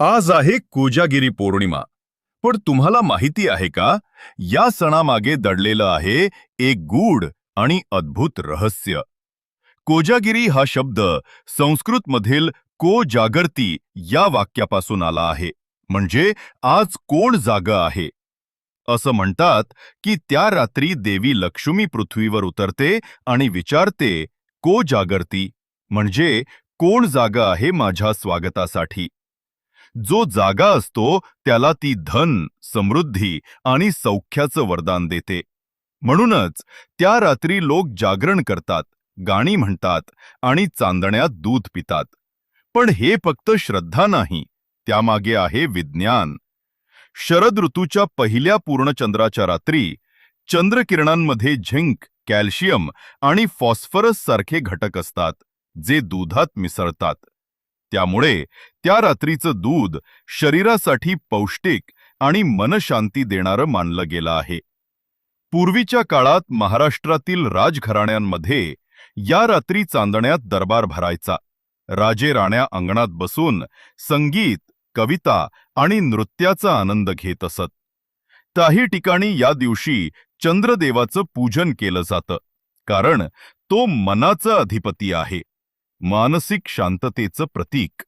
आज आहे कोजागिरी पौर्णिमा. पण तुम्हाला माहिती आहे का, या सणामागे दडलेलं आहे एक गूढ आणि अद्भुत रहस्य. कोजागिरी हा शब्द संस्कृतमधील को जागर्ती या वाक्यापासून आला आहे. म्हणजे आज कोण जागं आहे. असं म्हणतात की त्या रात्री देवी लक्ष्मी पृथ्वीवर उतरते आणि विचारते, को जागर्ती, म्हणजे कोण जागा आहे माझ्या स्वागतासाठी. जो जागा असतो त्याला ती धन, समृद्धी आणि सौख्याचं वरदान देते. म्हणूनच त्या रात्री लोक जागरण करतात, गाणी म्हणतात आणि चांदण्यात दूध पितात. पण हे फक्त श्रद्धा नाही, त्यामागे आहे विज्ञान. शरद ऋतूच्या पहिल्या पूर्णचंद्राच्या रात्री चंद्रकिरणांमध्ये झिंक, कॅल्शियम आणि फॉस्फरस सारखे घटक असतात, जे दुधात मिसळतात. त्यामुळे त्या रात्रीचं दूध शरीरासाठी पौष्टिक आणि मनशांती देणारं मानलं गेलं आहे. पूर्वीच्या काळात महाराष्ट्रातील राजघराण्यांमध्ये या रात्री चांदण्यात दरबार भरायचा. राजे राण्या अंगणात बसून संगीत, कविता आणि नृत्याचा आनंद घेत असत. काही ठिकाणी या दिवशी चंद्रदेवाचं पूजन केलं जातं, कारण तो मनाचा अधिपती आहे, मानसिक शांततेचं प्रतीक.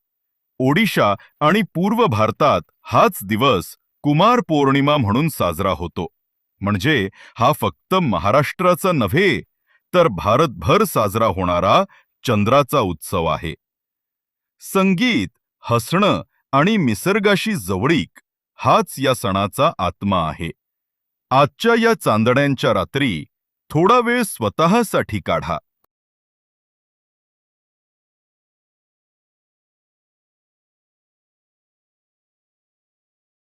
ओडिशा आणि पूर्व भारतात हाच दिवस कुमार पौर्णिमा म्हणून साजरा होतो. म्हणजे हा फक्त महाराष्ट्राचा नव्हे, तर भारतभर साजरा होणारा चंद्राचा उत्सव आहे. संगीत, हसणं आणि निसर्गाशी जवळीक हाच या सणाचा आत्मा आहे. आजच्या या चांदण्यांच्या रात्री थोडा वेळ स्वतःसाठी काढा.